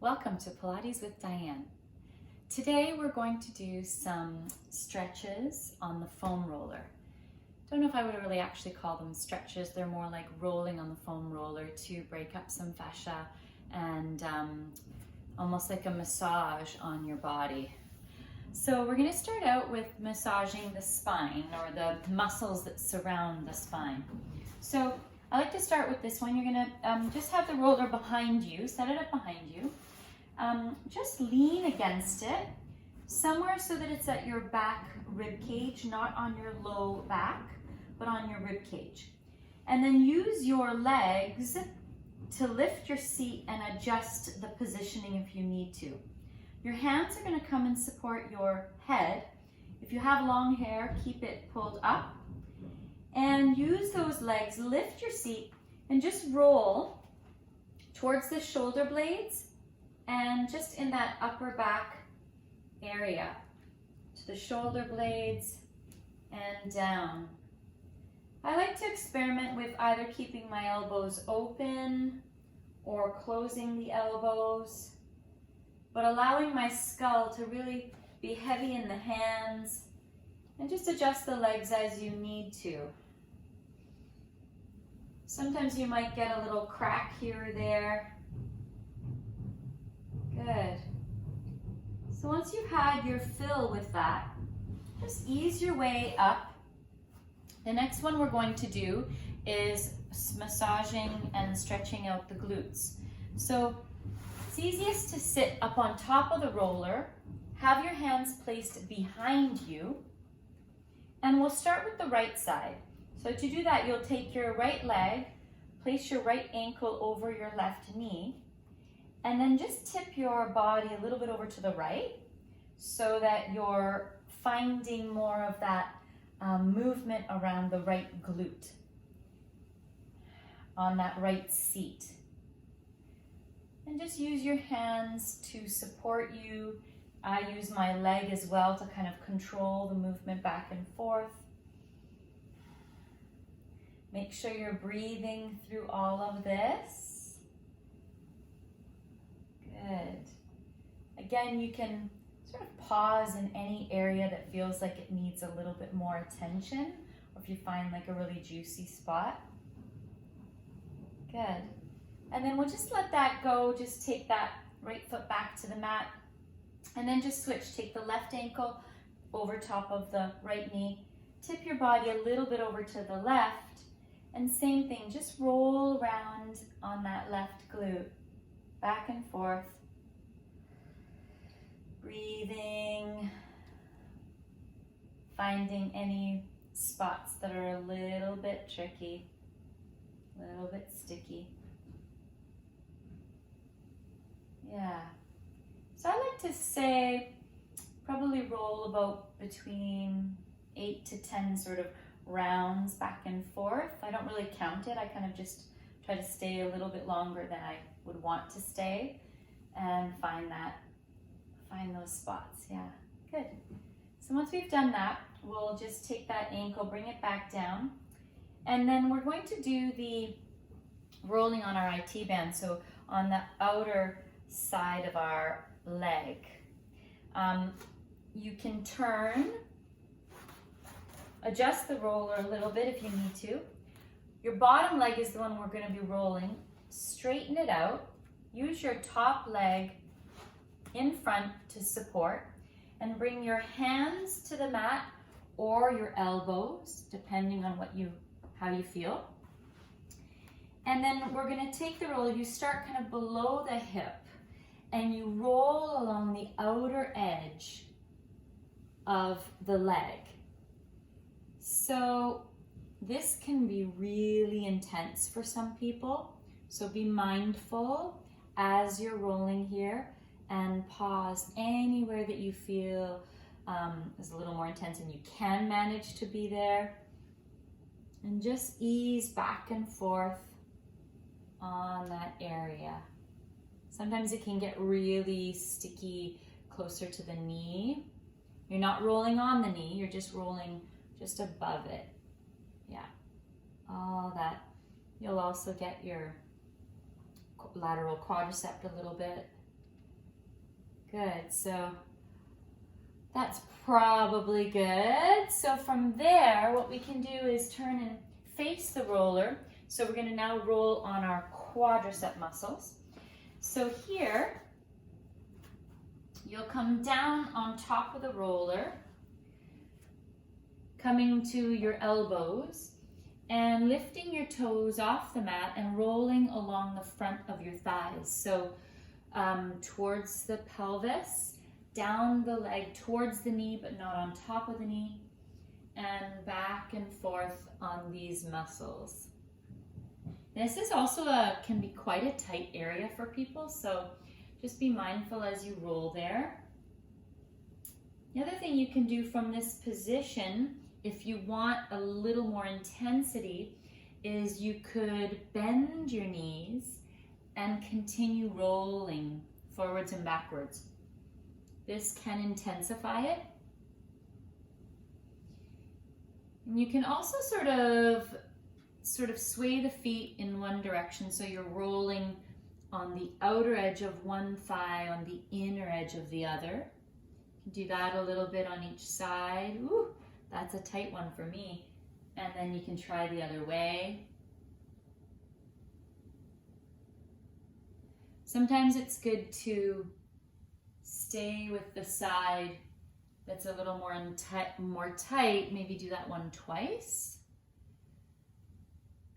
Welcome to Pilates with Diane. Today we're going to do some stretches on the foam roller. Don't know if I would really actually call them stretches. They're more like rolling on the foam roller to break up some fascia and almost like a massage on your body. So we're going to start out with massaging the spine or the muscles that surround the spine. So I like to start with this one. You're going to just have the roller behind you, set it up behind you. Just lean against it somewhere so that it's at your back rib cage, not on your low back, but on your rib cage. And then use your legs to lift your seat and adjust the positioning if you need to. Your hands are going to come and support your head. If you have long hair, keep it pulled up. And use those legs, lift your seat, and just roll towards the shoulder blades and just in that upper back area to the shoulder blades and down. I like to experiment with either keeping my elbows open or closing the elbows, but allowing my skull to really be heavy in the hands, and just adjust the legs as you need to. Sometimes you might get a little crack here or there. Good. So once you've had your fill with that, just ease your way up. The next one we're going to do is massaging and stretching out the glutes. So it's easiest to sit up on top of the roller, have your hands placed behind you, and we'll start with the right side. So to do that, you'll take your right leg, place your right ankle over your left knee, and then just tip your body a little bit over to the right so that you're finding more of that movement around the right glute on that right seat. And just use your hands to support you. I use my leg as well to kind of control the movement back and forth. Make sure you're breathing through all of this. Good. Again, you can sort of pause in any area that feels like it needs a little bit more attention, or if you find like a really juicy spot. Good. And then we'll just let that go. Just take that right foot back to the mat, and then just switch. Take the left ankle over top of the right knee. Tip your body a little bit over to the left, and same thing, just roll around on that left glute. Back and forth, breathing, finding any spots that are a little bit tricky, a little bit sticky. Yeah. So I like to say probably roll about between 8 to 10 sort of rounds back and forth. I don't really count it. I kind of just try to stay a little bit longer than I would want to stay and find those spots. Yeah, good. So once we've done that, we'll just take that ankle, bring it back down, and then we're going to do the rolling on our IT band, so on the outer side of our leg. You can turn, adjust the roller a little bit if you need to. Your bottom leg is the one we're going to be rolling. Straighten it out. Use your top leg in front to support, and bring your hands to the mat or your elbows, depending on how you feel. And then we're going to take the roller. You start kind of below the hip, and you roll along the outer edge of the leg. So this can be really intense for some people, so be mindful as you're rolling here and pause anywhere that you feel is a little more intense and you can manage to be there. And just ease back and forth on that area. Sometimes it can get really sticky closer to the knee. You're not rolling on the knee, you're just rolling just above it. Yeah, all that. You'll also get your lateral quadricep a little bit. Good, so that's probably good. So from there, what we can do is turn and face the roller. So we're gonna now roll on our quadricep muscles. So here, you'll come down on top of the roller, coming to your elbows, and lifting your toes off the mat and rolling along the front of your thighs. So towards the pelvis, down the leg towards the knee, but not on top of the knee, and back and forth on these muscles. This is also can be quite a tight area for people, so just be mindful as you roll there. The other thing you can do from this position, if you want a little more intensity, is you could bend your knees and continue rolling forwards and backwards. This can intensify it. And you can also sort of sway the feet in one direction, so you're rolling on the outer edge of one thigh, on the inner edge of the other. Do that a little bit on each side. Ooh, that's a tight one for me. And then you can try the other way. Sometimes it's good to stay with the side that's a little more tight. Maybe do that one twice.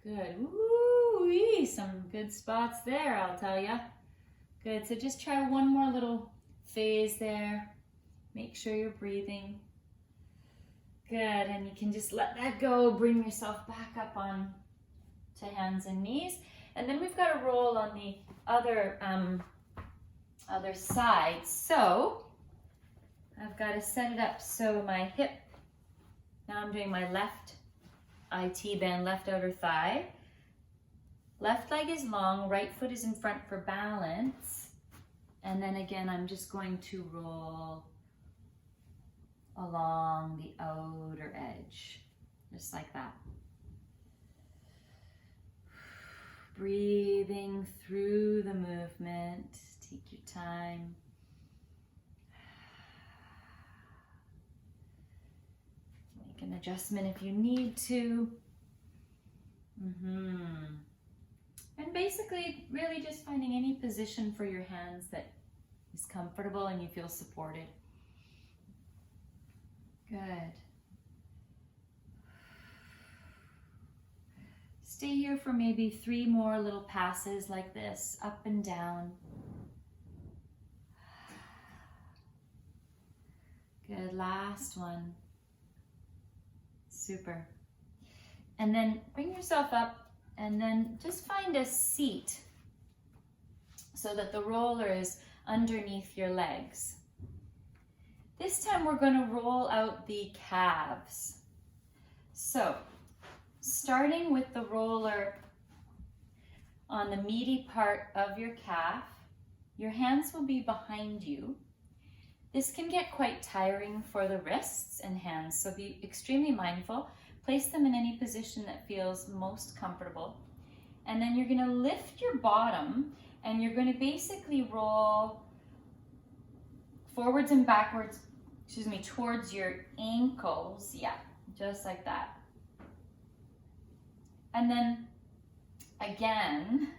Good. Ooh, some good spots there, I'll tell ya. Good. So just try one more little phase there. Make sure you're breathing. Good. And you can just let that go. Bring yourself back up on to hands and knees. And then we've got to roll on the other side. So I've got to set it up so my hip, now I'm doing my left IT band, left outer thigh. Left leg is long, right foot is in front for balance. And then again, I'm just going to roll along the outer edge, just like that. Breathing through the movement. Take your time. Make an adjustment if you need to. And basically, really just finding any position for your hands that is comfortable and you feel supported. Good. Stay here for maybe 3 more little passes like this, up and down. Good, last one. Super. And then bring yourself up and then just find a seat so that the roller is underneath your legs. This time we're going to roll out the calves. So, starting with the roller on the meaty part of your calf, your hands will be behind you. This can get quite tiring for the wrists and hands, so be extremely mindful. Place them in any position that feels most comfortable. And then you're going to lift your bottom and you're going to basically roll forwards and backwards, towards your ankles. Yeah, just like that. And then again,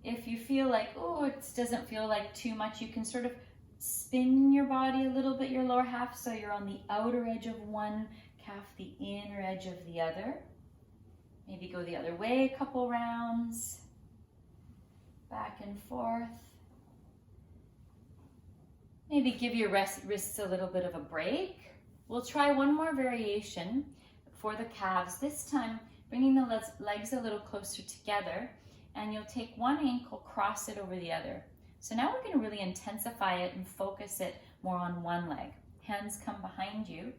if you feel like, oh, it doesn't feel like too much, you can sort of spin your body a little bit, your lower half, so you're on the outer edge of one calf, the inner edge of the other. Maybe go the other way a couple rounds. Back and forth. Maybe give your wrists a little bit of a break. We'll try one more variation for the calves. This time, bringing the legs a little closer together, and you'll take one ankle, cross it over the other. So now we're going to really intensify it and focus it more on one leg. Hands come behind you. And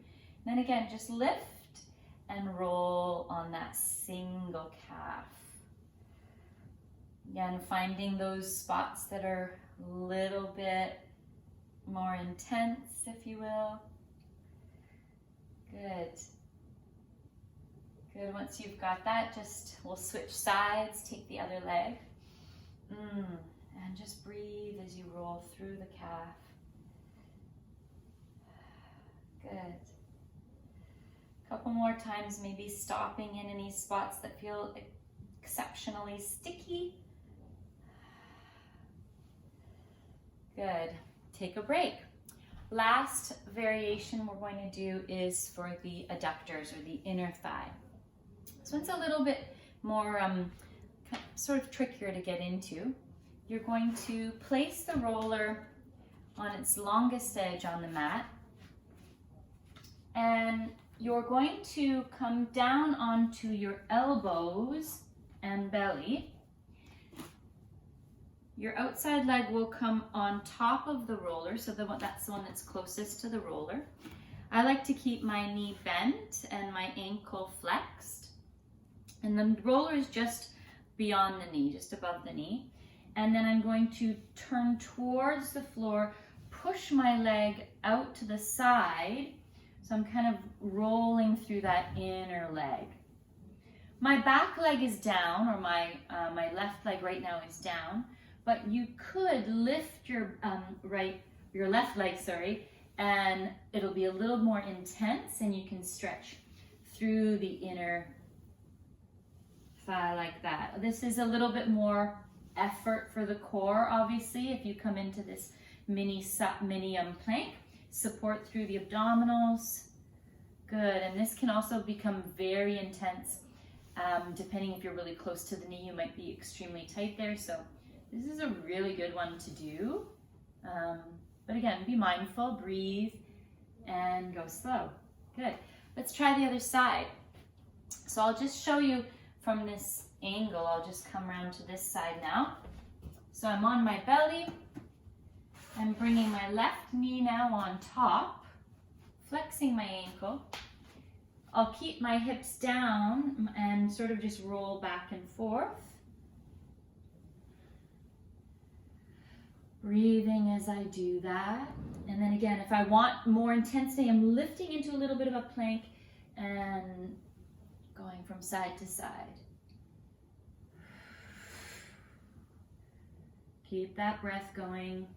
then again, just lift and roll on that single calf. Again, finding those spots that are a little bit more intense, if you will. Good. Good, once you've got that, we'll switch sides, take the other leg. And just breathe as you roll through the calf. Good. Couple more times, maybe stopping in any spots that feel exceptionally sticky. Good. Take a break. Last variation we're going to do is for the adductors or the inner thigh. This one's a little bit more sort of trickier to get into. You're going to place the roller on its longest edge on the mat, and you're going to come down onto your elbows and belly. Your outside leg will come on top of the roller, so that's the one that's closest to the roller. I like to keep my knee bent and my ankle flexed. And the roller is just beyond the knee, just above the knee. And then I'm going to turn towards the floor, push my leg out to the side. So I'm kind of rolling through that inner leg. My back leg is down, or my left leg right now is down, but you could lift your left leg, and it'll be a little more intense, and you can stretch through the inner thigh like that. This is a little bit more effort for the core, obviously, if you come into this mini plank. Support through the abdominals. Good. And this can also become very intense. Depending if you're really close to the knee, you might be extremely tight there. So this is a really good one to do. But again, be mindful, breathe, and go slow. Good. Let's try the other side. So I'll just show you from this angle. I'll just come around to this side now. So I'm on my belly. I'm bringing my left knee now on top, flexing my ankle. I'll keep my hips down and sort of just roll back and forth. Breathing as I do that. And then again, if I want more intensity, I'm lifting into a little bit of a plank and going from side to side. Keep that breath going.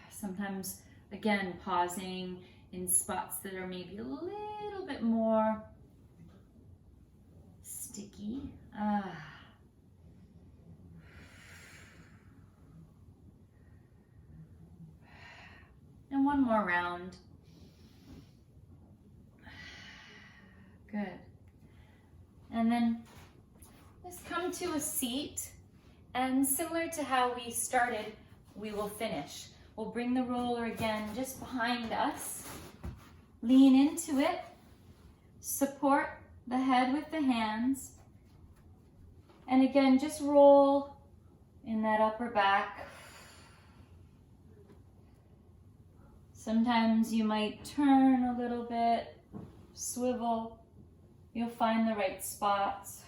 Sometimes, again, pausing in spots that are maybe a little bit more sticky. And one more round. Good. And then just come to a seat, and similar to how we started, we will finish. We'll bring the roller again just behind us, lean into it, support the head with the hands, and again, just roll in that upper back. Sometimes you might turn a little bit, swivel. You'll find the right spots.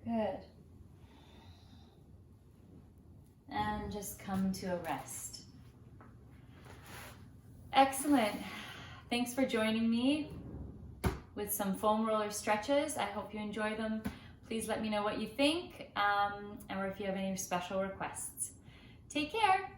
Good. And just come to a rest. Excellent. Thanks for joining me with some foam roller stretches. I hope you enjoy them. Please let me know what you think, or if you have any special requests. Take care.